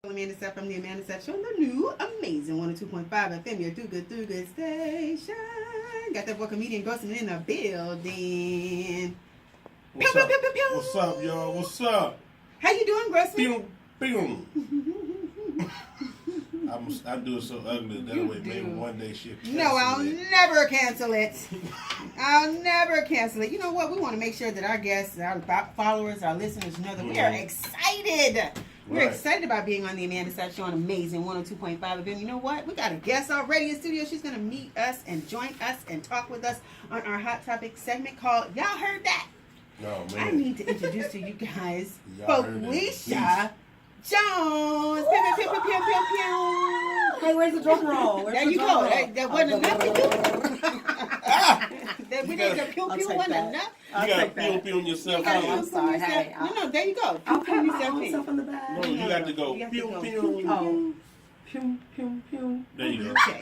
Amanda Sapp from the Amanda Sapp Show on the new amazing 102.5 FM, your through good station. Got that boy comedian Grossman in the building. What's Pew, up? pew, pew, pew, pew. What's up, y'all? What's up? How you doing, Grossman? Pew, pew. I do it so ugly that way. Maybe one day she'll cancel No, I'll it. never cancel it. I'll never cancel it. You know what? We want to make sure that our guests, our followers, our listeners know that we are excited. We're Right. excited about being on the Amanda Sapp Show on Amazing 102.5 FM. You know what? We got a guest already in studio. She's going to meet us and join us and talk with us on our Hot Topic segment called Y'all Heard That? No, man. I need to introduce to you guys Y'all heard that. Felicha Jones. Pew, pew, pew, pew, pew, pew, pew. Hey, where's the drum roll? There you go. That wasn't enough for you. That we need to pew I'll pew take wasn't that. enough. I'll You gotta take that. pew yourself. You gotta Oh, pew I'm pew sorry. yourself. Hey, No, there you go. I'll Pew pat yourself in. myself in the back. No, you got to go. You have to Pew, go. pew. Oh. Pew, pew, pew. There you go. Okay.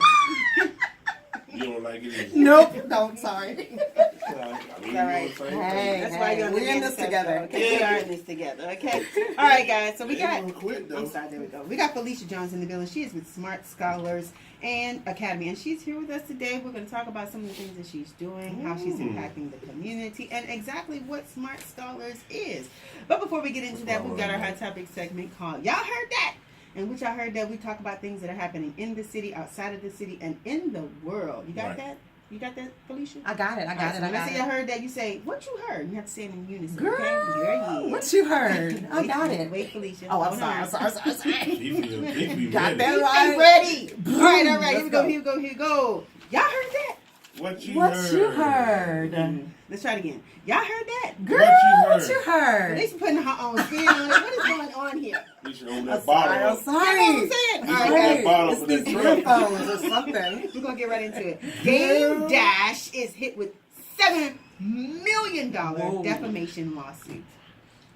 You don't like it either. Nope. No, sorry. All right. Hey, That's why you're on the we're in Amanda this Sapp together. Show, okay? We are in this together, okay? All right, guys. So we got. Quit, though. I'm sorry. There we go. We got Felicha Jones in the building. She is with Smart Scholars and Academy, and she's here with us today. We're going to talk about some of the things that she's doing, how she's impacting the community, and exactly what Smart Scholars is. But before we get into that, we've got our hot topic segment called "Y'all Heard That." In which I heard that we talk about things that are happening in the city, outside of the city, and in the world. You got Right. that? You got that, Felicia? I got it. I got it. I When I got say I it. heard that, you say, what you heard? You have to say it in unison. Girl, okay? Here he is. what you heard? I got it. Wait, Felicia. Oh, I'm Hold sorry. on. I'm sorry. He be Got ready. that I'm right. ready. All right. Here Let's we go. go. Here we go. Here we go. Y'all heard that? What you What heard? you heard? Let's try it again. Y'all heard that? Girl, What what you you heard? heard? She's putting her own spin on it. What is going on here? You should own I'm that sorry. I'm bottle. sorry. You know what I'm saying? You All should right, own guys. that bottle It's for these that drink. earphones or something. We're going to get right into it. Dame Dash is hit with $7 million Whoa. defamation lawsuit.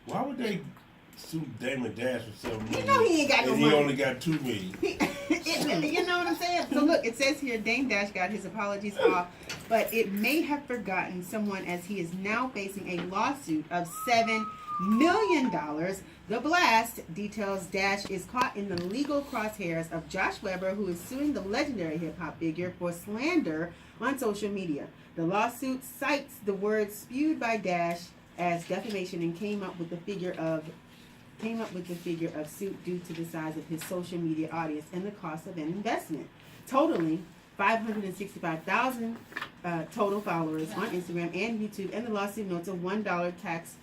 Why would they sue Damon Dash for $7 million? You know he ain't got no and he money. only got $2 million. You know what I'm saying? So look, it says here Dame Dash got his apologies off, but it may have forgotten someone as he is now facing a lawsuit of $7 million. The blast details Dash is caught in the legal crosshairs of Josh Weber, who is suing the legendary hip-hop figure for slander on social media. The lawsuit cites the words spewed by Dash as defamation and came up with the figure of suit due to the size of his social media audience and the cost of an investment, totaling 565,000 total followers on Instagram and YouTube, and the lawsuit notes a $1 tax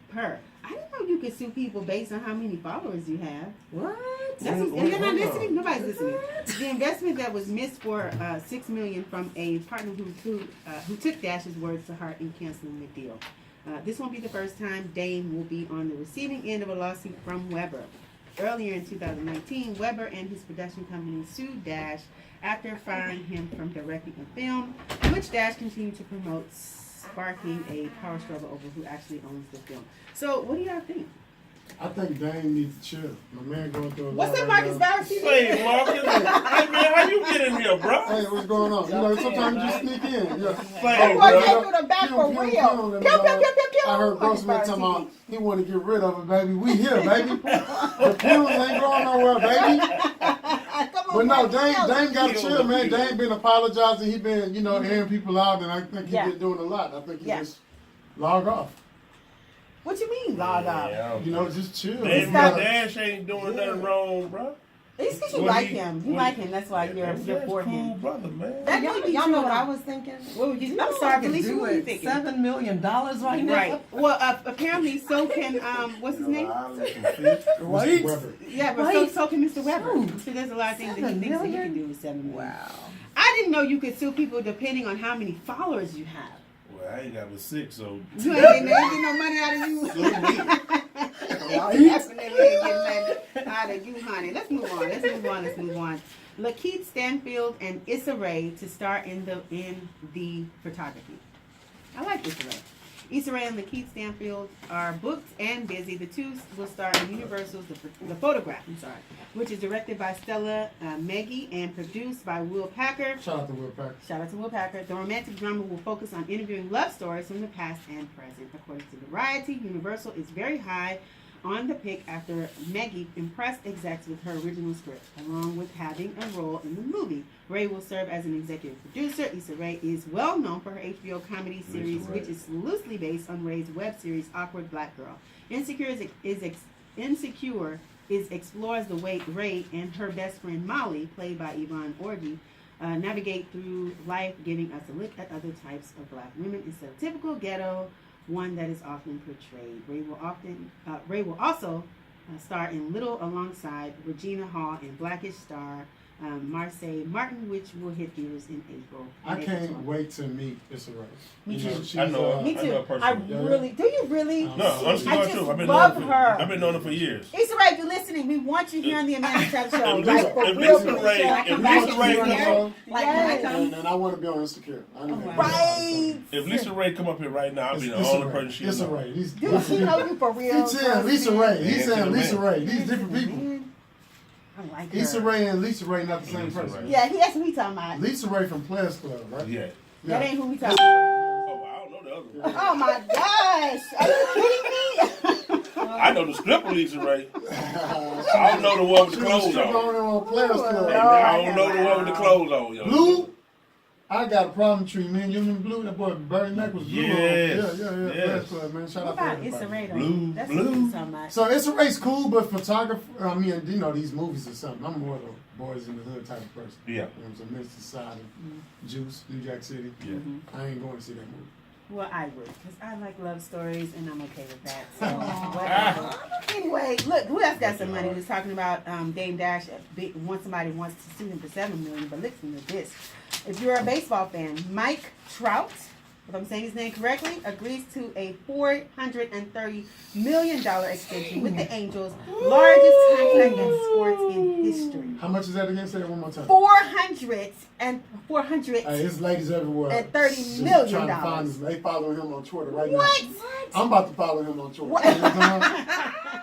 per. I didn't know you could sue people based on how many followers you have. What? That's Hold you're not on. listening. Nobody's listening. The investment that was missed for $6 million from a partner who took Dash's words to heart in canceling the deal. This won't be the first time Dame will be on the receiving end of a lawsuit from Weber. Earlier in 2019, Weber and his production company sued Dash after firing him from directing a film, which Dash continued to promote, sparking a power struggle over who actually owns the film. So, what do y'all think? I think Dame needs to chill. My man going through a lot What's up, right Marcus now. Bowers? Hey, Marcus. Hey, man, how you get in here, bro? Hey, what's going on? You know, sometimes you just sneak in. Yeah. Hey, Boy, bro. came through the back for real. Pew, pew, pew, pew, pew. I heard Marcus Grossman Bowers talking TV. about he want to get rid of it, baby. We here, baby. The pills ain't going nowhere, baby. Come on, But no, Marcus, Dame got to Kill chill, the man. people. Dame been apologizing. He been, airing people out, and I think he Yeah. been doing a lot. I think he Yeah. just log off. What you mean, log off? Just chill. Damon Stop. Dash ain't doing nothing wrong, bro. It's because you Well, like he- him. You well, like him. That's why you're for cool him. brother, man. That may be Y'all true. know what I was thinking? What were you? You know I'm sorry, I can Felicia. do What were you it. thinking? $7 million right now. Right. Well, apparently, so can what's his name? Mr. Weber. Yeah, but Right. so can Mr. Weber. Shoot. So there's a lot of things that he $7 thinks that he million? can do with $7 million. Wow. I didn't know you could sue people depending on how many followers you have. Well, I ain't got but 6, so. You ain't getting no money out of you. Sue me. Definitely ain't getting money out of you, honey. Let's move on. Lakeith Stanfield and Issa Rae to star in the photography. I like Issa Rae. Issa Rae and Lakeith Stanfield are booked and busy. The two will star in Universal's The Photograph, which is directed by Stella Meggy and produced by Will Packer. Shout out to Will Packer. Shout out to Will Packer. The romantic drama will focus on interviewing love stories from the past and present. According to Variety, Universal is very high on the pick after Maggie impressed execs with her original script. Along with having a role in the movie, Ray will serve as an executive producer. Issa Rae is well known for her HBO comedy series, which is loosely based on Ray's web series Awkward Black Girl. Insecure explores the way Ray and her best friend Molly, played by Yvonne Orji, navigate through life, giving us a look at other types of black women instead of typical ghetto one that is often portrayed. Ray will also star in Little alongside Regina Hall and Blackish star Marseille Martin, which will hit theaters in April. I can't wait to meet Issa Rae. Me too. I know her. Me I too. know her personally. Really, do you really? No, honestly, I not just true. I've been love knowing her. I've been knowing her for years. Issa Rae, if you're listening, we want you here on the Amanda Trap Show. If Like, for Lisa- real, if Lisa Rae- Felicia. if Back Lisa in Rae the comes air. on- Like, when I Yes. come. And I want to be on Insecure. I know that. Right. If Lisa Rae come up here right now, I'll be the Issa only Rae. person she Issa knows. Rae. These Dude, different she people. know you for real. He's saying Lisa Rae. He's Man, saying to the Lisa man. Rae. These different people. I like her. Issa Rae and Lisa Rae not the same Lisa person. Rae. Yeah, that's who we talking about. Lisa Rae from Players Club, right? Yeah. That ain't who we talking Issa about. Oh, I don't know the other one. Oh my gosh. Are you kidding me? I know the stripper Lisa Rae. Rae. I don't know the one with She the was clothes stripping on. on Players Club. Hey, I don't know the one with the clothes on, yo. Blue, I got a problem tree, man. You remember Blue? That boy Barry Mack was Blue. Yes. Yeah. Yes. Players Club, man. Shout What out to about Issa everybody. Rae though? Blue, That's blue. what we talking about. So Issa Rae's cool, but photographer, I mean, you know, these movies or something. I'm more of a boys in the hood type of person. Yeah. You know what I'm saying? Minister Society, Juice, New Jack City. Yeah. I ain't going to see that movie. Well, I would, because I like love stories and I'm okay with that. So, Ah. whatever. Anyway, look, who else got some money? We was talking about Dame Dash. Somebody wants to sue him for $7 million, but listen to this. If you're a baseball fan, Mike Trout, if I'm saying his name correctly, agrees to a $430 million extension with the Angels, largest contract in sports in history. How much is that again? Say that one more time. 400. Hey, his ladies everywhere. And $30 just million. Trying to find him. They following him on Twitter right What? now. I'm about to follow him on Twitter. What? You know what I'm saying?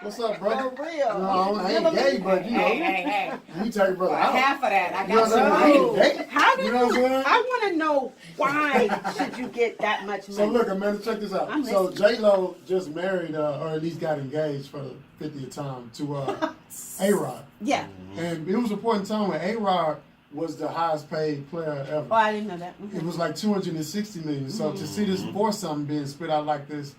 What's up, brother? For real. No, I ain't gay, but you know, Hey. you take your brother out. Half of that. I You know got what I'm some. saying? I ain't gay. How did You know what I'm saying? I want to know why should you get that much money? So look, Amanda, check this out. I'm So listening. J-Lo just married, or at least got engaged for the 50th time to A-Rod. Yeah. And it was a point in time when A-Rod was the highest paid player ever. Oh, I didn't know that. It was like 260 million. So to see this foursome being spit out like this,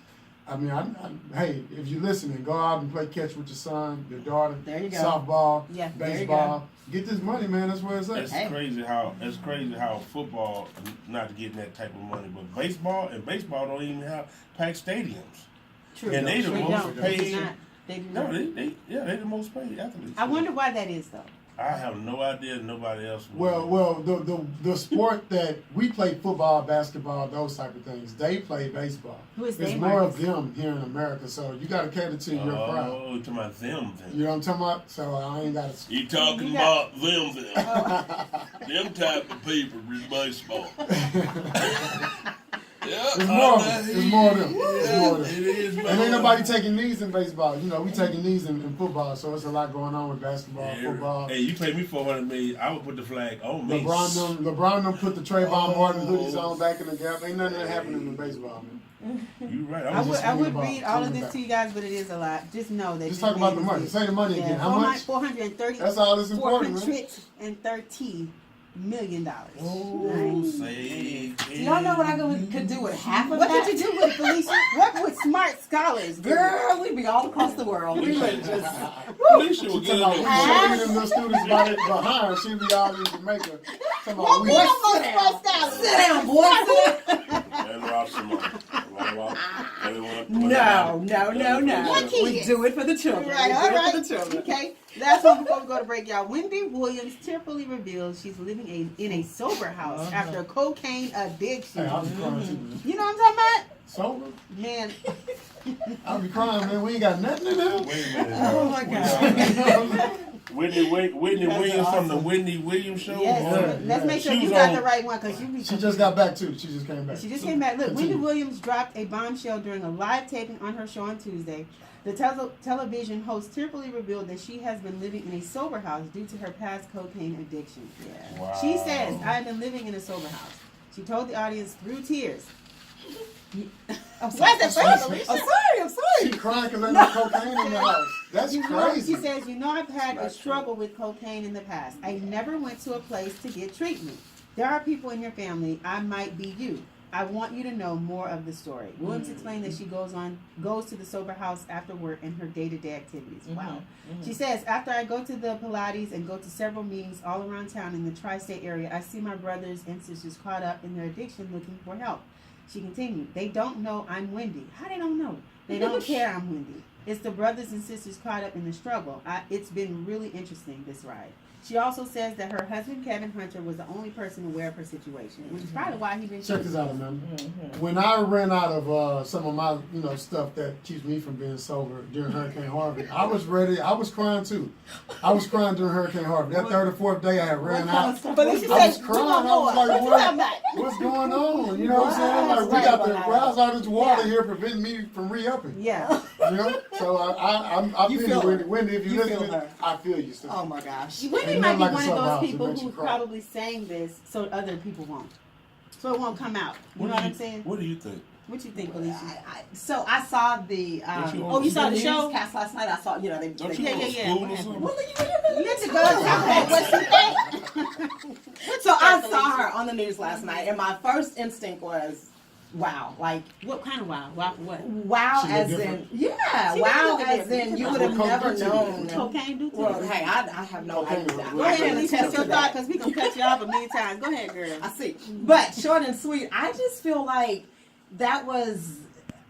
I mean, hey, if you're listening, go out and play catch with your son, your daughter, There you go. softball, Yeah, there you baseball. Get this money, man. That's where it's at. It's crazy how football not getting that type of money, but baseball don't even have packed stadiums. True. And they the They most don't. They do paid. not. They do No, not. they the most paid athletes. I wonder why that is, though. I have no idea. Nobody else. would. Well, the sport that we play football, basketball, those type of things, they play baseball. Who is There's they, more Marcus? of them here in America, so you got to cater to your crowd. Oh, to my them. You know what I'm talking about? So I ain't got to. You talking You got- about them type of people in baseball. It's more of them. It's more of them. It's more of them. It is. And ain't nobody taking knees in baseball. You know, we taking knees in football, so it's a lot going on with basketball, football. Hey, you pay me $400 million, I would put the flag on me. LeBron them put the Trayvon Martin hoodies on back in the gap. Ain't nothing that happening in baseball, man. You right. I would thinking read about all of coming this back. to you guys, but it is a lot. Just know that. Just this talk about man the is money. good. Say the money again. How much? $430. That's all that's important, man. $430 million. Oh, say. Do y'all know what I could do with half of What that? did you do with it, Felicia? What would smart scholars do? Girl, we'd be all across the world. We would just. Felicia was She good. talking about we them little students behind. She be all in Jamaica. Talking about What we. we almost smart scholars? Sit down, boy. Sit down. And Rob Simone. No. What kid? We do it for the children. Right, we all do right. it for the children. Okay. Last one before we go to break, y'all. Wendy Williams tearfully reveals she's living in a sober house after a cocaine addiction. Hey, I'll be crying too, man. You know what I'm talking Sober? about? Man, I'll be crying, man. We ain't got nothing in there. Wait a minute. Oh my God. Whitney Williams from the Whitney Williams show. yes. Let's make sure She you was got on- the right one because you be. She just got back too. She just came back. She just came back. Look, Wendy Continue. Williams dropped a bombshell during a live taping on her show on Tuesday. The television host tearfully revealed that she has been living in a sober house due to her past cocaine addiction. Yeah. Wow. She says, "I have been living in a sober house." She told the audience through tears. I'm Why is that funny, I'm Felicia? sorry. She crying because there's no cocaine in the house. That's crazy. She says, I've had a struggle with cocaine in the past. I never went to a place to get treatment. There are people in your family. I might be you. I want you to know more of the story. Williams explained that she goes to the sober house after work and her day-to-day activities. Wow. She says, after I go to the Pilates and go to several meetings all around town in the tri-state area, I see my brothers and sisters caught up in their addiction looking for help. She continued, they don't know I'm Wendy. How they don't know? They don't care I'm Wendy. It's the brothers and sisters caught up in the struggle. It's been really interesting, this ride. She also says that her husband, Kevin Hunter, was the only person aware of her situation, which is probably why he didn't. Check this out, Amanda. When I ran out of some of my, stuff that keeps me from being sober during Hurricane Harvey, I was ready. I was crying too. I was crying during Hurricane Harvey. That third or fourth day, I had ran out. Felicha I was said, crying. I was like, what's going on? You know what I'm saying? Like, we got where's all this water here preventing me from re-upping? Yeah. So I You feel feel you, her. Wendy. If you You listen, feel her. I feel you. Sister. Oh my gosh. Wendy Ain't might be nothing like a one of sober those house. It people makes you who's cry. probably saying this so other people won't. So it won't come out. You know what I'm saying? What do you think? What you think, Felicia? So I saw the. You saw the show? Cast last night. I saw. They Don't you Yeah, go to yeah. school or something? Well, You have to go tell her what you think. So I saw her on the news last night, and my first instinct was, wow, like What kind of wow? Wow for what? wow, She look as in different? yeah, She wow, look as different. in you What would have coke never do to you? known. Cocaine do to Well, you? hey, I have no Cocaine idea. is Go I ahead, can't Felicia. attest That's to your that. thought, because we can cut you off a million times. Go ahead, girl. I see. But short and sweet, I just feel like that was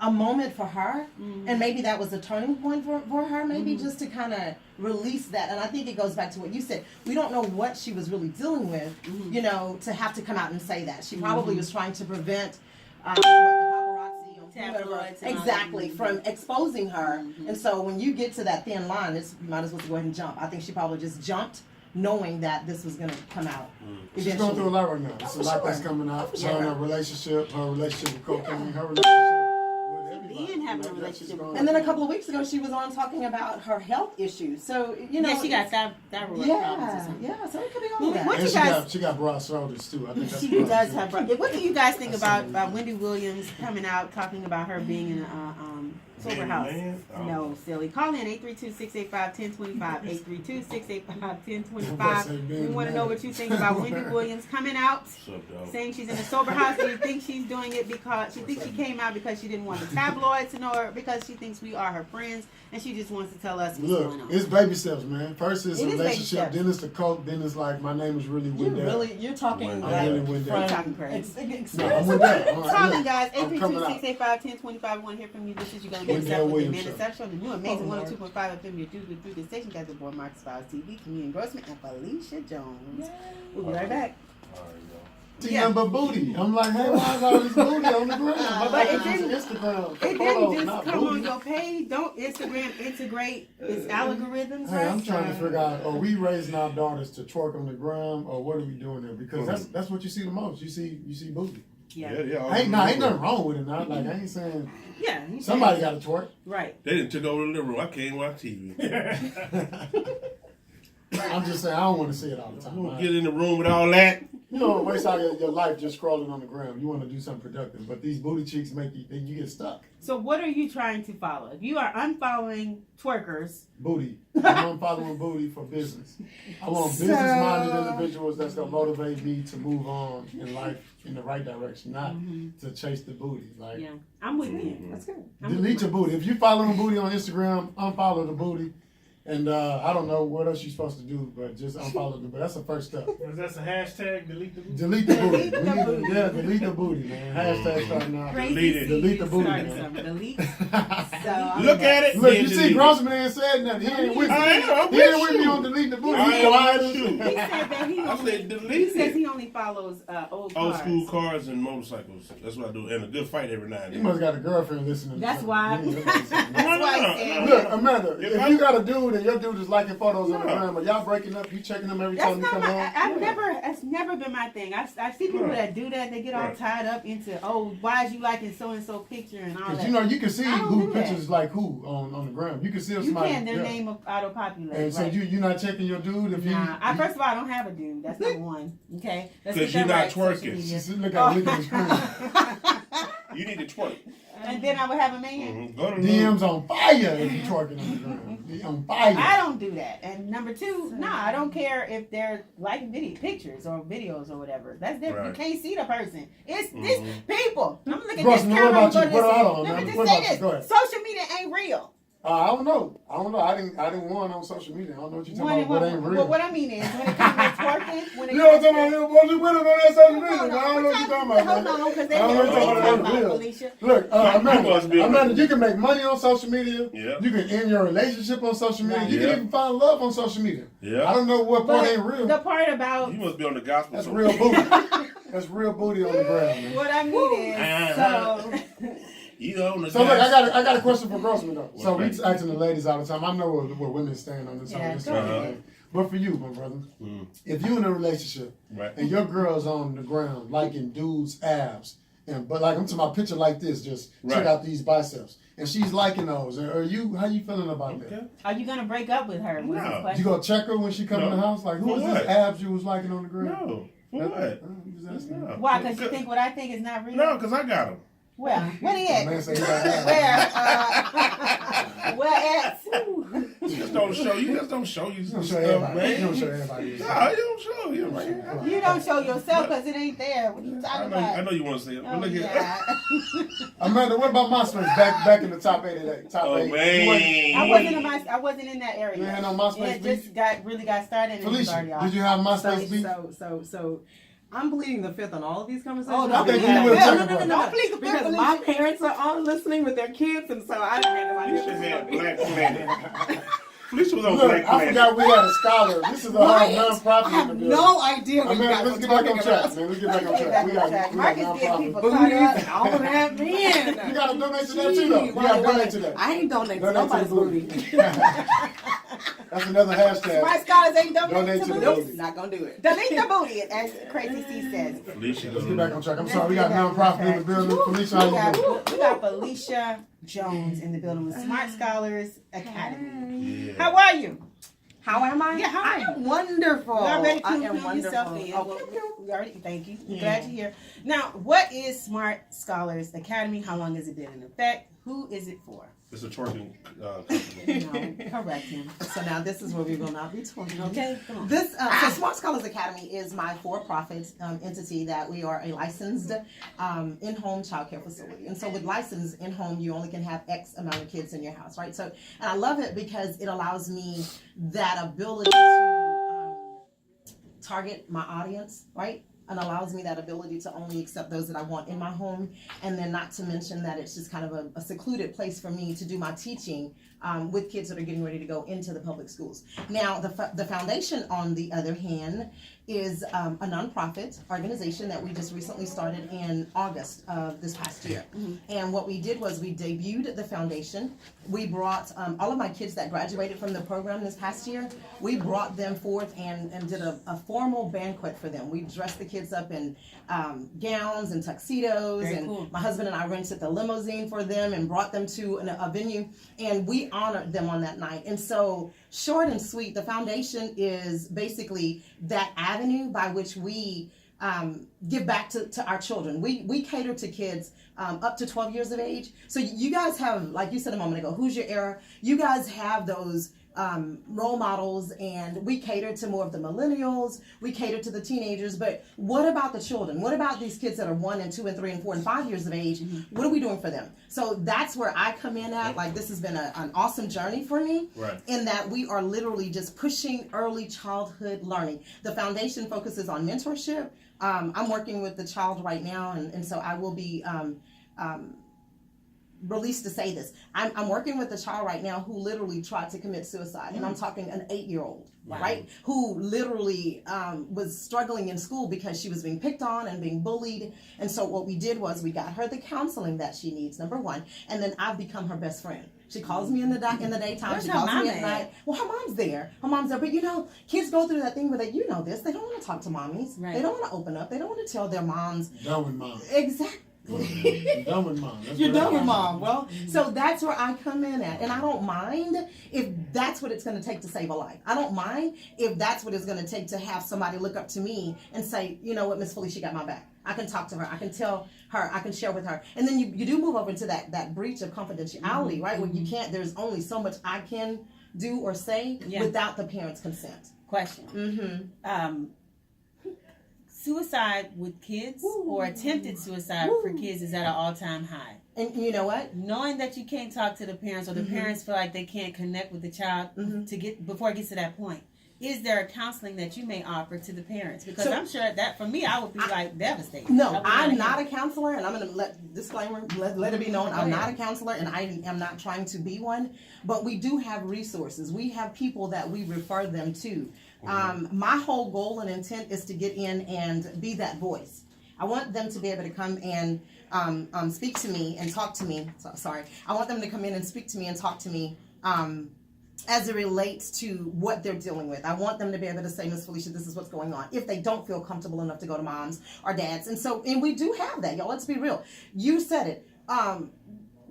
a moment for her, and maybe that was a turning point for her, maybe just to kind of release that. And I think it goes back to what you said. We don't know what she was really dealing with, to have to come out and say that. She probably was trying to prevent what the paparazzi or whoever, Tabloids and all exactly, that. from exposing her. And so when you get to that thin line, you might as well go ahead and jump. I think she probably just jumped knowing that this was going to come out. She's going through a lot right now. It's Oh, a lot for that's sure. coming out. Oh, for Her and sure. her relationship with cocaine, her relationship with everybody. Being having a That's just relationship going with- And then a through. couple of weeks ago, she was on talking about her health issues. So, Yeah, she got thyroid problems or yeah, something. yeah. So it could be all Well, of that. what And you she guys- got broad shoulders too. I think that's She part of does it. have. What do you guys think about Wendy Williams coming out talking about her being in a sober Being a house? man? Oh. No, silly. Call in 832-685-1025. 832-685-1025. We want to know what you think about Wendy Williams coming out, What's up, dog? saying she's in a sober house. Do you think she's doing it because she thinks she came out because she didn't want the tabloids to know her, because she thinks we are her friends, and she just wants to tell us what's Look, going on? it's baby steps, man. First it's It a is baby relationship, steps. then it's the coke, then it's like, my name is really Wendell. You're talking I'm like really with that. from Talking crazy. experience. No, I'm with that. All right, Call look, in, guys. I'm coming out. 832-685-1025. I want to hear from you. This is you going to be Wendell with the Williams Man Show. Exception, the new amazing Oh, Lord. 102.5 FM. Your dude through the station. Guys, the boy Marcus Files TV, comedian Grossman, and Felicia Jones. We'll be right back. All right, yo. See Yeah. nothing but booty. I'm like, hey, why is all this booty on the ground? But it didn't- Instagram. It didn't photos, just not come booty. on your page. Don't Instagram integrate its algorithms. Hey, I'm right? trying to figure out, are we raising our daughters to twerk on the gram, or what are we doing there? Because that's what you see the most. You see booty. Yeah. Ain't nothing wrong with it now. Like, I ain't saying Yeah. you somebody said- got to twerk. Right. They didn't took over the living room. I can't watch TV. I'm just saying, I don't want to see it all the I'm time. gonna Right? get in the room with all that. You don't want to waste all your life just scrolling on the ground. You want to do something productive. But these booty cheeks make you get stuck. So what are you trying to follow? If you are unfollowing twerkers, Booty. I'm following booty for business. I want business-minded individuals that's going to motivate me to move on in life in the right direction, not to chase the booty. Like, yeah, I'm with you. That's good. delete your booty. If you following booty on Instagram, unfollow the booty. And I don't know what else you're supposed to do, but just unfollow the booty. That's the first step. Was that a hashtag? Delete the booty? Delete the booty. Delete the We need to- booty. Yeah, delete the booty, man. Hashtag starting now. Crazy Delete it. Delete the booty, starting man. something. Delete. So Look at it. Look, then you see, delete it. Grossman ain't said nothing. He ain't with me. I am. I'm He ain't with with me you. on delete the booty. I He am quiet with as you. shit. He said that he I only, said he delete says it. he only follows old Old cars. school cars and motorcycles. That's what I do. And a good fight every now and He then. must got a girlfriend listening. to That's something. why. He ain't listening to something. That's why he said. Look, Amanda, If if I- you got a dude and your dude is liking photos on the Yeah. gram, are y'all breaking up? You checking them every That's time you not come my. home? That's never been my thing. I see people Right. that do that. They get all Right. tied up into, oh, why is you liking so and so picture and all Because that. you know you can see I don't who do that. pictures like who on the gram. You can see if You somebody. can. Their yeah. name of auto-populate. And so right? you not checking your dude if Nah, you. first of all, I don't have a dude. That's number one. Okay, let's 'Cause get you're that not right, social twerking. media. Just look at the screen. You need to twerk. And then I would have a man. Mm-hmm. Go to DMs on fire if you twerking on the ground. They on fire. I don't do that. And number two, I don't care if they're liking pictures or videos or whatever. That's different. Right. You can't see the person. It's this people. I'm looking at Gross, this what camera. about you? Let me What just say about you? Go ahead. this. Social media ain't real. I don't know. I didn't want on social media. I don't know what you're talking about. What ain't real? Well, what I mean is, when it comes to twerking, when it You know what I'm comes talking about? What you with it on that social media? Hold I don't know what you're talking about. Hold man. on, because they I don't know what you're talking about. Real. Felicia. Look, must be Amanda, you can make money on social media. Yeah. You can end your relationship on social media. Right. You Yeah. can even find love on social media. Yeah. I don't know what part But ain't real. the part about You must be on the gospel. That's song. real booty. That's real booty on the ground, man. what I mean is, so You on the So look, gospel. I got a question for Grossman though. So we Okay. asking the ladies all the time. I know where women stand on this. Yeah, on this go sort of ahead. thing. But for you, my brother, Mm. if you in a relationship Right. and your girl's on the ground liking dudes' abs, but like I'm talking about picture like this, just check Right. out these biceps, and she's liking those. How you feeling about Okay. that? are you gonna break up with her? Was No. the You question. gonna check her when she come in the No. house? Like who For was what? this abs you was liking on the ground? No. For what? I'm just asking. No. Why? Because you think what I think is not real? No, because I got him. Where? Where they The at? man said he got abs. Where? Where at? You just don't show. You just don't show you You some don't show stuff, everybody. You don't man. show everybody. No, you don't show. You man. You don't show yourself because it ain't there. What you I talking know. about? I know you want to say it, but Oh, look at. yeah. Amanda, what about MySpace back in the top 8? Top Oh 8. man. I wasn't in that area. You had no MySpace And it just really got started and it was already Felicia, off. did you have MySpace beef? So I'm pleading the fifth on all of these conversations. Oh, don't Okay, plead you the will fifth. check No, it, no, no, bro. no, don't plead the fifth, Because my Felicia. parents are on listening with their kids, and so I didn't know You should have Black Planet. Felicia was on Look, Black I Planet. forgot we had a scholar. This is a whole non-profit I in have the building. no idea what you Amanda, guys let's were get back talking on track, about. man. Let's get back on Get track. back We on got track. Marcus get non-profit. people Booties caught up. and all of that, man. You got to donate to that too, though. You got to donate to that. I ain't donating to Donate to nobody's the booty. booty. That's another hashtag. My scholars ain't Donate donating to to the booty. booty. Not gonna do it. Delete the booty, as Crazy C says. Felicia. Let's get back on track. I'm sorry, we got non-profit in the building. Felicia, how you doing? We got Felicia Jones in the building with Smart Scholars Academy. Yeah. How are you? How am I? Yeah, how are I you? am wonderful. You already I to am include yourself wonderful. in. Okay. We already, thank you. Yeah. Glad you're here. Now, what is Smart Scholars Academy? How long has it been in effect? Who is it for? It's a twerking company. No, correct him. So now this is where we will not be talking. Okay, come on. This so Smart Scholars Academy is my for-profit entity that we are a licensed in-home childcare facility. And so with license in-home, you only can have X amount of kids in your house, right? So, and I love it because it allows me that ability to target my audience, right? And allows me that ability to only accept those that I want in my home. And then not to mention that it's just kind of a secluded place for me to do my teaching with kids that are getting ready to go into the public schools. Now, the foundation, on the other hand, is a nonprofit organization that we just recently started in August of this past year. And what we did was we debuted the foundation. We brought all of my kids that graduated from the program this past year, we brought them forth and did a formal banquet for them. We dressed the kids up in gowns and tuxedos. Very and cool. my husband and I rented the limousine for them and brought them to a venue, and we honored them on that night. And so, short and sweet, the foundation is basically that avenue by which we give back to our children. We cater to kids up to 12 years of age. So you guys have, like you said a moment ago, who's your era? You guys have those role models, and we cater to more of the millennials, we cater to the teenagers, but what about the children? What about these kids that are 1 and 2 and 3 and 4 and 5 years of age? What are we doing for them? So that's where I come in at. Like, this has been an awesome journey for me, Right. in that we are literally just pushing early childhood learning. The foundation focuses on mentorship. I'm working with the child right now, and so I will be released to say this. I'm working with a child right now who literally tried to commit suicide, and I'm talking an 8-year-old, right? Who literally was struggling in school because she was being picked on and being bullied. And so what we did was we got her the counseling that she needs, number one, and then I've become her best friend. She calls me in the daytime. Where's She her calls me mama at night. Well, her mom's there. But you know, kids go through that thing where they don't want to talk to mommies. Right. They don't want to open up. They don't want to tell their moms. Done with mom. Exactly. You're done with mom. That's You're what I done with got. mom. Well, so that's where I come in at. And I don't mind if that's what it's going to take to save a life. I don't mind if that's what it's going to take to have somebody look up to me and say, you know what, Miss Felicia got my back. I can talk to her. I can tell her. I can share with her. And then you do move over into that breach of confidentiality, right? Where you can't, there's only so much I can do or say without the parents' consent. Question. Suicide with kids or attempted suicide for kids is at an all-time high. And you know what? Knowing that you can't talk to the parents or the parents feel like they can't connect with the child to get before it gets to that point. Is there a counseling that you may offer to the parents? Because I'm sure that for me, I would be like devastated. No, I'm not a counselor, and I'm going to let it be known, I'm not a counselor, and I am not trying to be one. But we do have resources. We have people that we refer them to. My whole goal and intent is to get in and be that voice. I want them to be able to come and speak to me and talk to me. Sorry. I want them to come in and speak to me and talk to me as it relates to what they're dealing with. I want them to be able to say, Miss Felicia, this is what's going on, if they don't feel comfortable enough to go to moms or dads. And we do have that, y'all. Let's be real. You said it.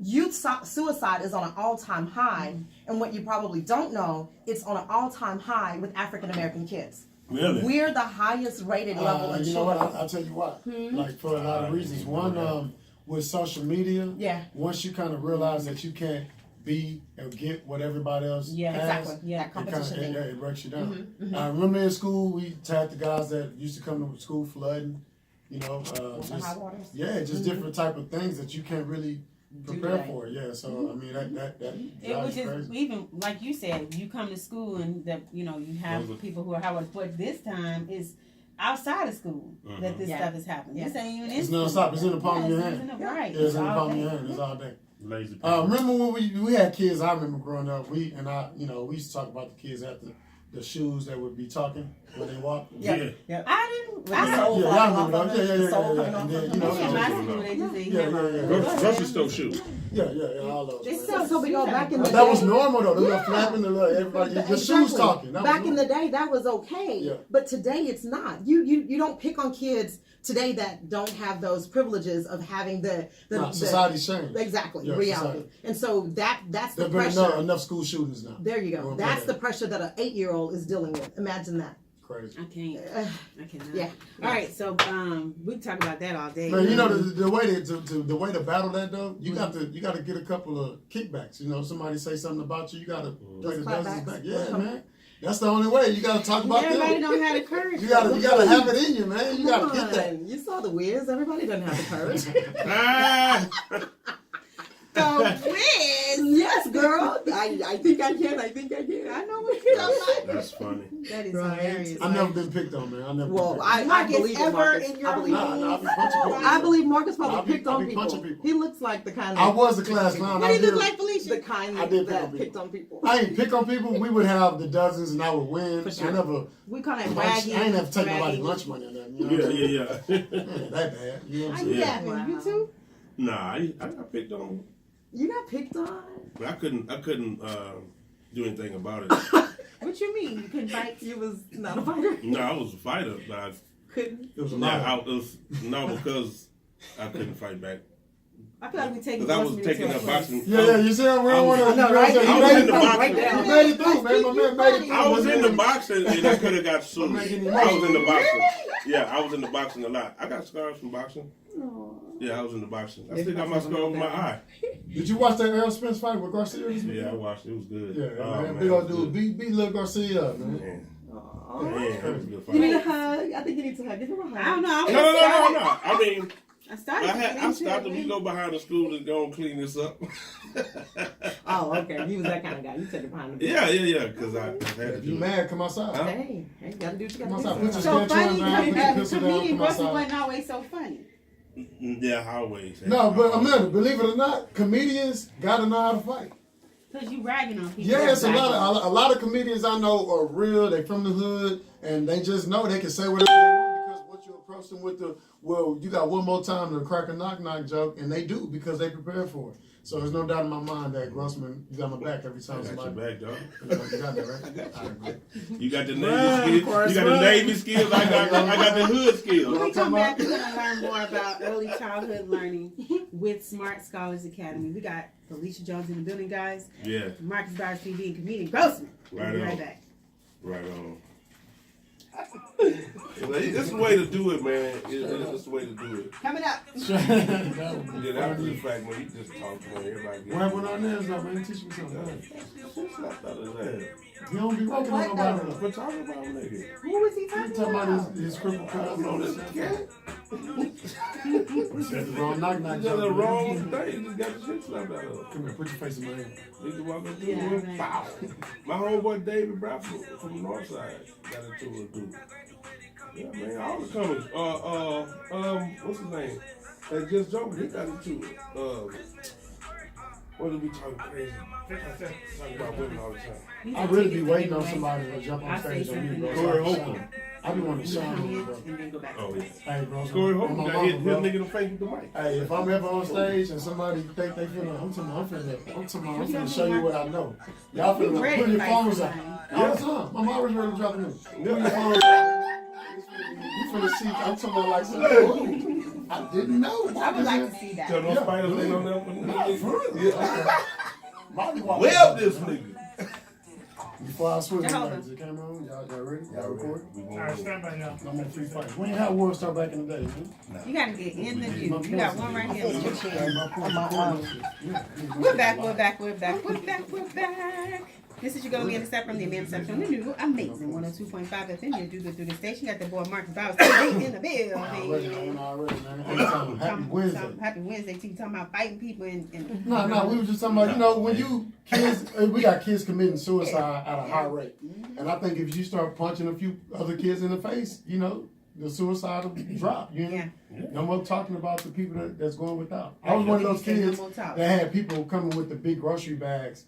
Youth suicide is on an all-time high, and what you probably don't know, it's on an all-time high with African American kids. Really? We're the highest rated level of You know what? children. I'll tell you why. Like for a lot of reasons. One, with social media, once you kind of realize that you can't be or get what everybody else has, Exactly. That competition thing. it breaks you down. I remember in school we had the guys that used to come to school flooding, you know, The high waters. just different type of things that you can't really prepare for. Yeah, so I mean that It was drives you just crazy. even like you said, you come to school and you have people who are how but this time is outside of school that this stuff is happening. This ain't even in It's school. non-stop. It's in the palm of your It's hand. right. Yeah, it's in the all palm of day. your hand. It's all day. Lazy. Remember when we had kids? I remember growing up. We used to talk about the kids after the shoes that would be talking when they walk. I didn't. With the I soul Yeah, falling y'all off remember of those? it, the soul Yeah. coming off And then, of you know, it. in my school they just didn't Yeah. Grocery store shoe. Yeah, all those. It's so we go back in the day. That was normal though. The little flapping, the little everybody, the shoes talking. That Back was in the day, that was okay. Yeah. But today, it's not. You don't pick on kids today that don't have those privileges of having the society's changed. Exactly, Yeah, reality. society. And so that's the There've been pressure. enough school shootings now. There you go. Well, That's yeah. the pressure that an 8-year-old is dealing with. Imagine that. Crazy. I can't. I cannot. Yeah. All right. So we can talk about that all day. Man, you know the way to battle that though, you got to get a couple of kickbacks. You know, somebody say something about you, you got to play the dozens clapbacks. back. Yeah, man. That's the only way. You got to talk about Everybody them. don't have the courage. You got to have it in you, man. You got Come to get that. on. You saw the Wiz. Everybody doesn't have the courage. Ah! The Wiz. Yes, girl. I think I can. I know what you're talking about. That's funny. That is Right. hilarious. I've never been picked on, man. I never. Well, been picked on. I Marcus, believe it, ever Marcus. in your I believe it. Nah, I be punching people. I believe Marcus I probably be- picked I on be punching people. people. He looks like the kind I of was a class clown. What do I you look did- like, Felicia? the kind I did pick on that people. picked on people. I ain't pick on people. We would have the dozens, and I would win. For sure. I never. We call it I bragging. ain't have to take nobody's bragging. lunch money or nothing. You know what I'm saying? Yeah. Ain't that bad. You know what I'm How saying? you Yeah. laughing? You too? Nah, I got picked on, You got picked on. but I couldn't do anything about it. What you mean? You couldn't fight? You was not a fighter. No, I was a fighter, but Couldn't. It was a now lot. because I couldn't fight back. I feel like we taking. Because I was taking up boxing. Yeah, you see, we don't want to. I know, right? I was in the boxing. Right He made it through, man. My man made it through. I was in the boxing and I could have got sued. I'm making it I was in the boxing. Yeah, I was in the boxing a lot. I got scars from boxing. Yeah, I was in the boxing. I still got my scar over my eye. Did you watch that Errol Spence fight with Garcia? Yeah, I watched it. It was good. Yeah, Oh, man. man, Big it old was dude. good. Beat little Garcia up, man. Man, Oh. man, that was a good You need fight. a hug. I think you need to hug. Give him a hug. I don't know. No. I mean, I started. I stopped him. You go behind the school to go and clean this up. Oh, okay. He was that kind of guy. You took it behind the Yeah, because I had to If you do it. mad, come outside. Huh? Hey, you gotta do what you Come gotta outside. do. Put your So stand funny, down, put your pistol down, comedian come Russell outside. wasn't always so funny. Yeah, always. No, but Amanda, believe it or not, comedians gotta know how to fight. Because you ragging on people. Yes, a lot of comedians I know are real. They from the hood, and they just know they can say whatever they want because what you approach them with you got one more time to crack a knock joke, and they do because they prepare for it. So there's no doubt in my mind that Grossman, you got my back every I time got your somebody. back, dog. You got that, right? I agree. You got the Run, Navy skills. Forrest, You got the run. Navy skills. I got the hood When skills. we come back, We're gonna learn more about early childhood learning with Smart Scholars Academy. We got Felicha Jones in the building, guys. Yeah, Marcus Bowers TV and comedian Grossman. We'll Right be on. right back. right on. It's the way to do it, man. It's the way to do it. Coming up. Yeah, that was the fact when you just talk to man, everybody gets. What went on there is though, man? Teach me something. Go ahead. Shit slapped out his ass. You don't be working on nobody. We're talking about nigga. Who was he You talking talking about? about his crippled I don't know cousin? this cat. Said the wrong knock knock He did joke. the wrong thing. He just got the shit slapped out of him. Come here, put your face in my hand. He just walked up to Yeah, him. right. Pow. My homeboy David Bradford from the north side got into it, dude. Yeah, man, all the comers. What's his name? That just joking, he got into it. What did we talk crazy? Talking about women all the time. I really be waiting on somebody to jump on I'll say stage on me, something. bro. Corey So I can Holcomb. shine. I be wanting to shine on you, bro. And then go back. Oh, yeah. Hey, bro. Corey on Holcomb my got mama, hit bro. nigga in the face with the mic. Hey, if I'm ever on stage and somebody think they finna, I'm finna show you what I know. Y'all finna ready put to your fight phones out. somebody. All the time. My mom was ready to drop the news. Put your phones out. You finna see, I'm talking about like something. I didn't know. I would like to see that. Tell those Yeah. spiders ain't on there. For real. Yeah. Molly walked Web in. this nigga. Before I switch Jehovah. the camera on, y'all ready? Y'all recording? We All right, stand by y'all. No more free fights. When you had war star back in the day, man. You gotta get in the view. You got one right here. Yeah. We're back. This is your go again step from the Amanda Sapp from the new amazing 102.5 FM. You do good through the station. Got the boy Marcus Bowers in the building. Already, man. Anytime. Happy Wednesday. Happy Wednesday to you. Talking about fighting people and No, we were just talking about, you know, when you kids, we got kids committing suicide at a high rate. And I think if you start punching a few other kids in the face, you know, the suicide will drop. You know? Yeah. No more talking about the people that's going without. I was one of those kids that had people coming with the big grocery bags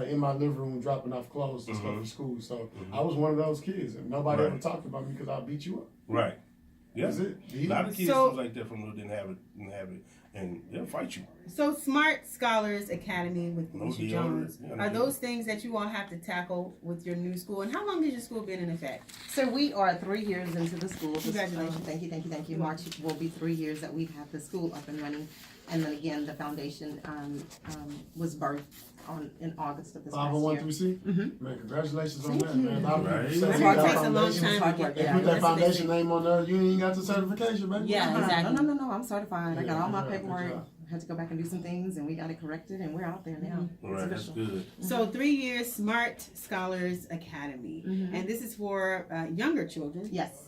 in my living room dropping off clothes and stuff for school. So I was one of those kids, and nobody ever talked about me because I beat you up. Right. Yeah. That's it. A lot of kids So- was like that from who didn't have it, and they'll fight you. So Smart Scholars Academy with No Felicia deodorant. Jones. Yeah, Are no those things that you all have to tackle with your new school? And how long has your school been in effect? So we are 3 years into the school. Congratulations. Thank you. March will be 3 years that we've had the school up and running. And then again, the foundation was birthed in August of this past 501 year. through C? Mhm. Man, congratulations on Thank that, you. man. A lot of people Right. say That's they why it got takes a long foundation. time to get They there. put that That's what they foundation say. name on there. You ain't got the certification, baby. Yeah, exactly. No, I'm certified. I got all my good job, good paperwork. job. Had to go back and do some things, and we got it corrected, and we're out there now. All right, that's good. So 3 years Smart Scholars Academy. Mhm. And this is for younger children. Yes.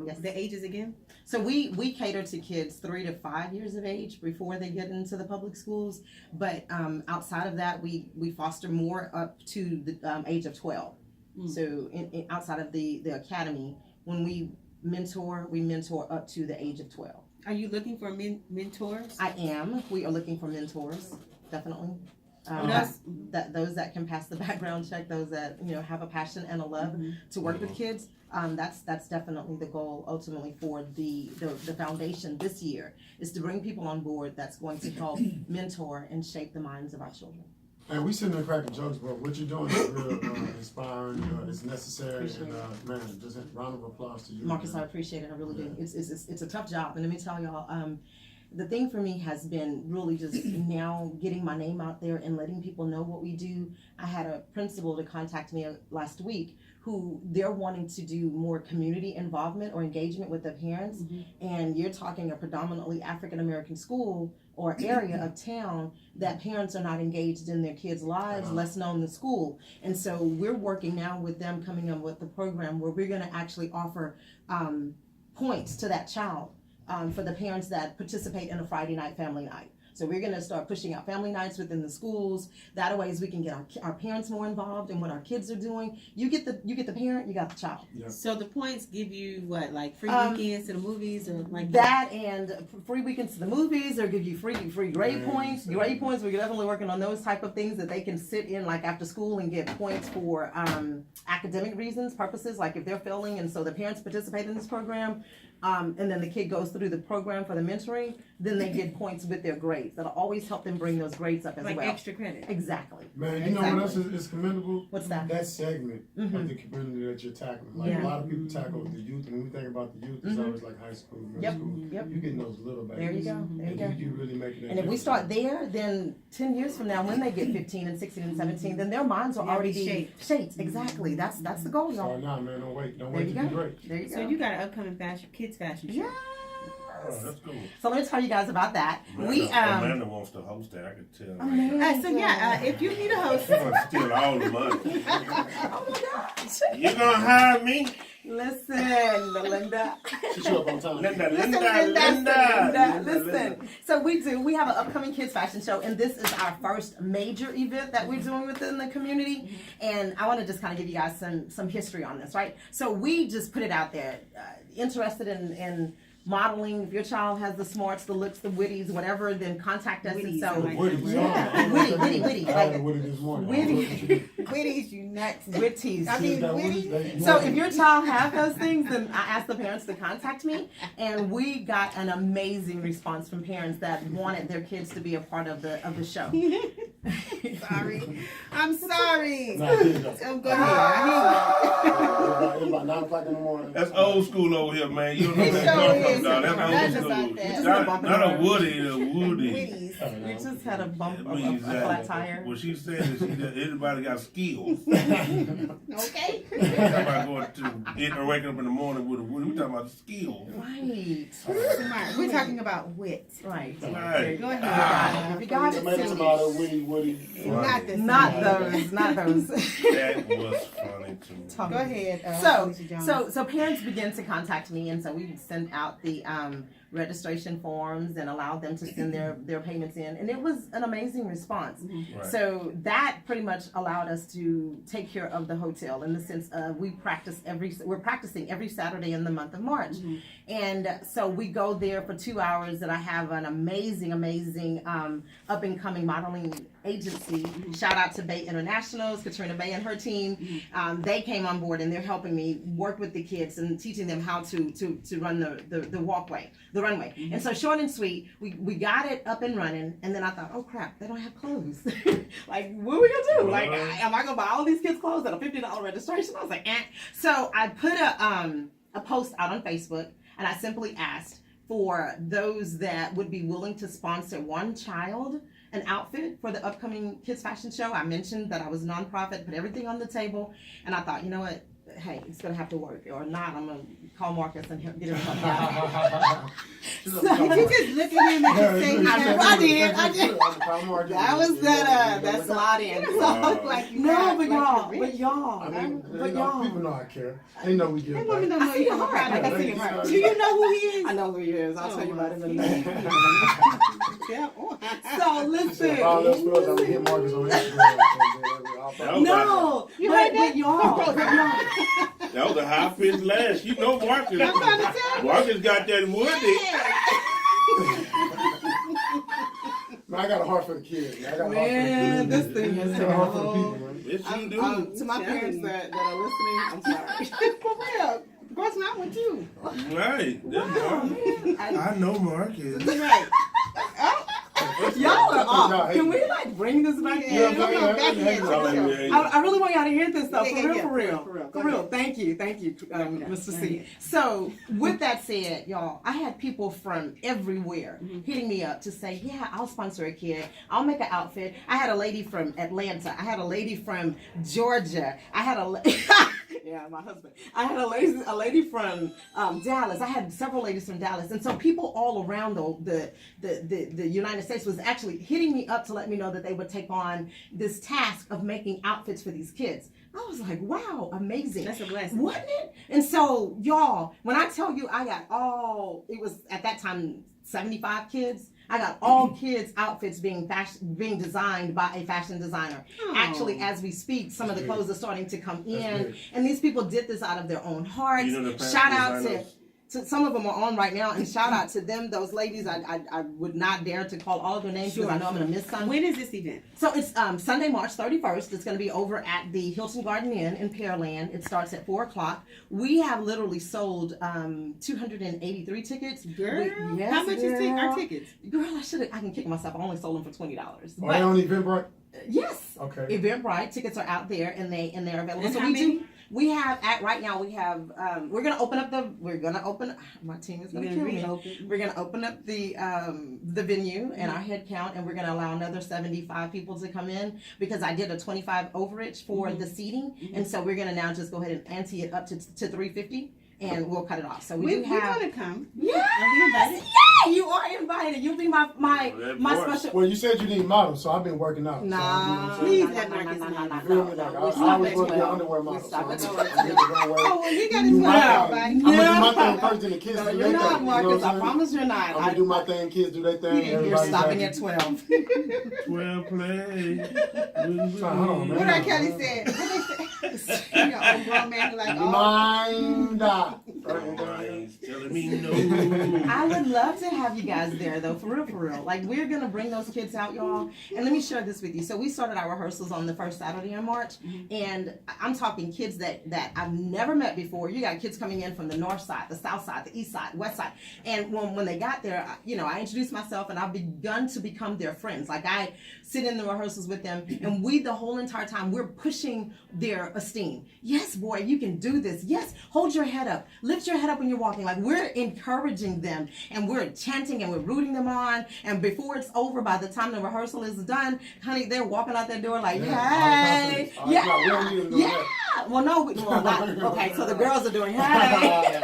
Yes. The ages again? So we cater to kids 3 to 5 years of age before they get into the public schools, but outside of that, we foster more up to the age of 12. So outside of the academy, when we mentor up to the age of 12. Are you looking for mentors? I am. We are looking for mentors, definitely. Yes. That those that can pass the background check, those that have a passion and a love to work with kids. That's definitely the goal ultimately for the foundation this year is to bring people on board that's going to help mentor and shape the minds of our children. And we sitting there cracking jokes, but what you're doing is real inspiring. It's necessary, and man, just a round of applause to you. Marcus, man. I appreciate it. I really do. It's a tough job, and let me tell y'all, the thing for me has been really just now getting my name out there and letting people know what we do. I had a principal to contact me last week who they're wanting to do more community involvement or engagement with the parents, and you're talking a predominantly African American school or area of town that parents are not engaged in their kids' lives, less known the school. And so we're working now with them coming up with the program where we're going to actually offer points to that child for the parents that participate in a Friday night family night. So we're going to start pushing out family nights within the schools. That way, we can get our parents more involved in what our kids are doing. You get the parent, you got the child. Yeah. So the points give you what, like free weekends to the movies or like That and free weekends to the movies, or give you free grade points. Grade points, we're definitely working on those type of things that they can sit in like after school and get points for academic reasons, purposes, like if they're failing and so the parents participate in this program. And then the kid goes through the program for the mentoring, then they get points with their grade. grades. That'll always help them bring those grades up as Like well. extra credit. Exactly. Man, you know what else is commendable? What's that? That segment of the community that you're tackling. Like Yeah. a lot of people tackle the youth, and when we think about the youth, it's always like high school, middle Yep. school. Yep. You're getting those little babies. There you go. There you go. And you really making that And if we difference. start there, then 10 years from now, when they get 15 and 16 and 17, then their minds will They'll already be be shaped. Exactly. That's the goal, y'all. Start now, man. Don't wait. Don't There wait you to be go. great. There you go. So you got an upcoming kids fashion show. Yeah. Oh, that's cool. So let me tell you guys about that. We Amanda wants to host that. I could tell. Amanda. So yeah, if you need a host, She's gonna steal all the money. Oh my gosh. You gonna hire me? Listen, Melinda. She show up on time. Linda. Listen. So we have an upcoming kids fashion show, and this is our first major event that we're doing within the community. And I want to just kind of give you guys some history on this, right? So we just put it out there. Interested in modeling, if your child has the smarts, the looks, the witties, whatever, then contact us. Witties, And I so like Witty. yeah, witty. I had a witty this morning. Witty. Witties, you nuts. Witties. I mean, That witty. witty, So if your child have those things, then I asked the parents to contact me, and we got an amazing response from parents that wanted their kids to be a part of the show. Sorry. I'm sorry. Nah, here you go. Oh, go ahead. It's about 9 o'clock in the morning. That's old school over here, man. You don't know It where sure that come is. from, dog. That's That's old about school. that. Not a Woody, a Woody. Witties. We just had a bump That of a means flat tire. what she said is everybody got skills. Okay. Talking about going to waking up in the morning with a Woody. We talking about skills. Right. Smart. We're talking about wit. Right. Right. Go ahead. If you got it, Tomato, send it. tomato, witty. Not this. Not those. Not those. That was funny to me. Go ahead. Felicia Jones. So parents began to contact me, and so we sent out the registration forms and allowed them to send their payments in, and it was an amazing response. Right. So that pretty much allowed us to take care of the hotel in the sense of we're practicing every Saturday in the month of March, and so we go there for 2 hours, and I have an amazing up and coming modeling agency. Shout out to Bay Internationals, Katrina Bay and her team. They came on board and they're helping me work with the kids and teaching them how to run the runway. And so short and sweet, we got it up and running, and then I thought, oh crap, they don't have clothes. Like, what are we gonna do? Like, am I gonna buy all these kids clothes at a $50 registration? I was like, eh. So I put a post out on Facebook, and I simply asked for those that would be willing to sponsor one child an outfit for the upcoming kids fashion show. I mentioned that I was a nonprofit, put everything on the table, and I thought, you know what? Hey, it's gonna have to work, or not. I'm gonna call Marcus and get him something out. Did you just look at him and say, I did. That was that slide in. So, Like you no, got- but like y'all, I mean, but y'all. people know I care. They know we give That back. woman don't know I see you your from a heart. crowd. I see your heart. Do you know who he is? I know who he is. I'll tell you about him in a minute. Yeah. So listen. All those girls, I'm gonna hit Marcus on Instagram. No, You but, heard that? but y'all. That was a high pitched lash. You know Marcus. I'm trying to tell you. Marcus got that Woody. Man, I got a heart for the kids. Man, I got a Man, heart for the kids. this thing is I got a heart for the terrible. people, man. Yes, you do. To my parents that are listening, I'm sorry. For real. Of course not with you. Right. That's Marcus. I know Marcus. Right. Y'all are off. Y'all hate Can me. we like bring this back Yeah, in? come on, back here. I really want y'all to hear this stuff. Yeah, For real. Go For real. ahead. Thank you, Mr. C. So, with that said, y'all, I had people from everywhere hitting me up to say, yeah, I'll sponsor a kid. I'll make an outfit. I had a lady from Atlanta. I had a lady from Georgia. I had a yeah, my husband. I had a lady from Dallas. I had several ladies from Dallas, and so people all around the United States was actually hitting me up to let me know that they would take on this task of making outfits for these kids. I was like, wow, amazing. That's a blessing. Wasn't it? And so, y'all, when I tell you I got it was at that time 75 kids. I got all kids' outfits being designed by a fashion designer. Oh. Actually, as we speak, some of the clothes are starting to come in, good. and these people did this out of their own hearts. You know the fashion Shout out designers? some of them are on right now, and shout out to them, those ladies. I would not dare to call all of their names because I know I'm going to miss some. When is this event? So it's Sunday, March 31st. It's going to be over at the Hilton Garden Inn in Pearland. It starts at 4 o'clock. We have literally sold 283 tickets. Girl, Yes, how much is girl. our tickets? Girl, I can kick myself. I only sold them for $20. Are they But on Eventbrite? yes, Okay. Eventbrite tickets are out there and they're available. And So how we many? do. We have right now. We have. We're gonna open. My team is gonna kill me. reopen. We're gonna open up the venue and our head count, and we're gonna allow another 75 people to come in because I did a 25 overage for the seating, and so we're gonna now just go ahead and ante it up to 350, and we'll cut it off. So We're do have. gonna come. Yes, Are we invited? yeah, you are invited. You'll be my special. Well, you said you need models, so I've been working out. Nah, So, you know Please let Marcus know. what I'm saying? You feel me? Like, I We stop always at want to be an 12. underwear We model. stop So at I'm 12. gonna get the runway. Oh, well, you gotta Do tell my everybody. thing. I'm gonna do my thing first, and the kids No, do you're their not, thing. Marcus. I promise you're not. I'm gonna do my thing. Kids do their thing. You're Everybody's stopping happy. at 12. 12 play. Hold on, man. What R. Kelly said. What they say? You know, old grown man like, oh. Mind up. He's telling me no. I would love to have you guys there, though, for real, for real. Like, we're going to bring those kids out, y'all. And let me share this with you. So we started our rehearsals on the first Saturday in March. And I'm talking kids that I've never met before. You got kids coming in from the north side, the south side, the east side, west side. And when they got there, I introduced myself, and I've begun to become their friends. Like, I sit in the rehearsals with them, and the whole entire time, we're pushing their esteem. Yes, boy, you can do this. Yes, hold your head up. Lift your head up when you're walking. Like, we're encouraging them, and we're chanting, and we're rooting them on. And before it's over, by the time the rehearsal is done, honey, they're walking out that door like, hey, yeah. Well, no, not. Okay, so the girls are doing, hey.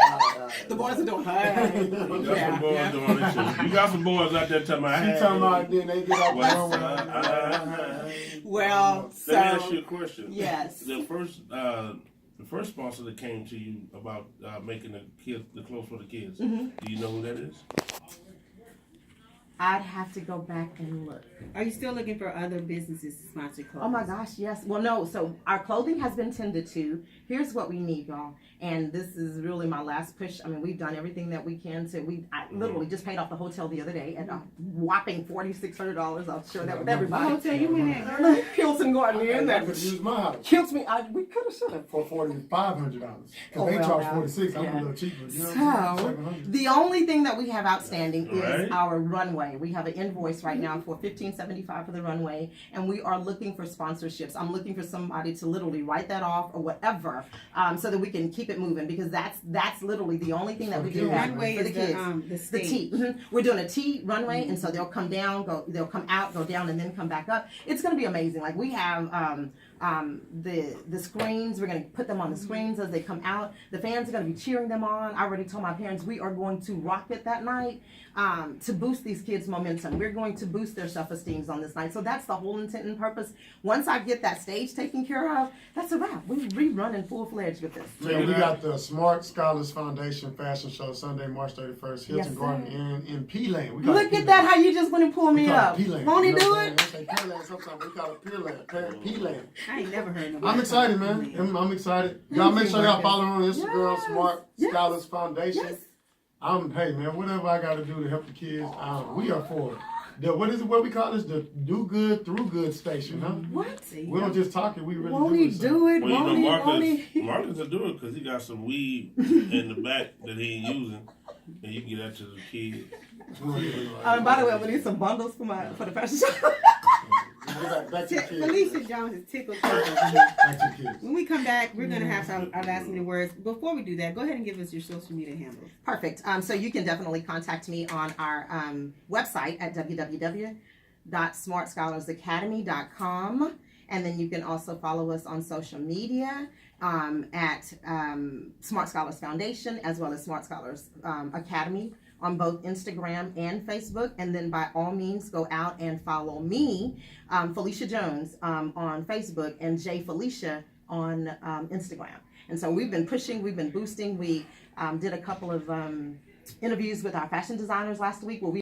The boys are doing, hey. You got some boys doing it too. You got some boys out there talking about, She hey. talking about then they get off the What's runway. Well, so. Let me ask you a question. Yes. The first sponsor that came to you about making the clothes for the kids. Mm-hmm. Do you know who that is? I'd have to go back and look. Are you still looking for other businesses to sponsor clothes? Oh my gosh, yes. Well, no, so our clothing has been tended to. Here's what we need, y'all. And this is really my last push. I mean, we've done everything that we can to. I literally just paid off the hotel the other day at a whopping $4,600. I'll share that with everybody. Hotel you went at? Hilton Garden Inn. And I That could use my house kills me. We could have, should have. for $4,500 because Oh, they well, charge now, 46. I'm yeah. a little cheaper. You know what I'm saying? So, $700. the only thing that we have outstanding is Right. our runway. We have an invoice right now for $1,575 for the runway, and we are looking for sponsorships. I'm looking for somebody to literally write that off or whatever, so that we can keep it moving, because that's literally the only thing that we do have Runway for the is kids. the The stage. T. We're doing a T runway, and so they'll come down, they'll come out, go down, and then come back up. It's going to be amazing. Like, we have the screens. We're going to put them on the screens as they come out. The fans are going to be cheering them on. I already told my parents we are going to rock it that night to boost these kids' momentum. We're going to boost their self-esteem on this night. So that's the whole intent and purpose. Once I get that stage taken care of, that's a wrap. We're running full-fledged with this. Yeah, we got the Smart Scholars Foundation Fashion Show Sunday, March 31st, Hilton Yes, Garden sir. Inn in P-Lane. Look at that, how you just went and pulled me up. Won't he do it? P-Lane, sometimes we call it P-Lane. P-Lane. I ain't never heard of I'm excited, man. I'm excited. Y'all make sure y'all follow her on Instagram, Yes. Smart Yes. Scholars Foundation. Yes. Hey, man, whatever I got to do to help the kids, we are for it. What we call this? The do good through good station, huh? What? We don't just talk it, we really Won't do he it. so. do it? Well, you Won't know, he? Won't he? Marcus will do it because he got some weed in the back that he ain't using, and you can get that to the kids. By the way, I'm gonna need some bundles for the fashion show. Back to the kids. Felicia Jones is tickled. Back to the kids. When we come back, we're going to have our last minute words. Before we do that, go ahead and give us your social media handles. Perfect. So you can definitely contact me on our website at www.smartscholarsacademy.com. And then you can also follow us on social media at Smart Scholars Foundation, as well as Smart Scholars Academy on both Instagram and Facebook. And then by all means, go out and follow me, Felicia Jones, on Facebook, and J Felicia on Instagram. And so we've been pushing, we've been boosting. We did a couple of interviews with our fashion designers last week where we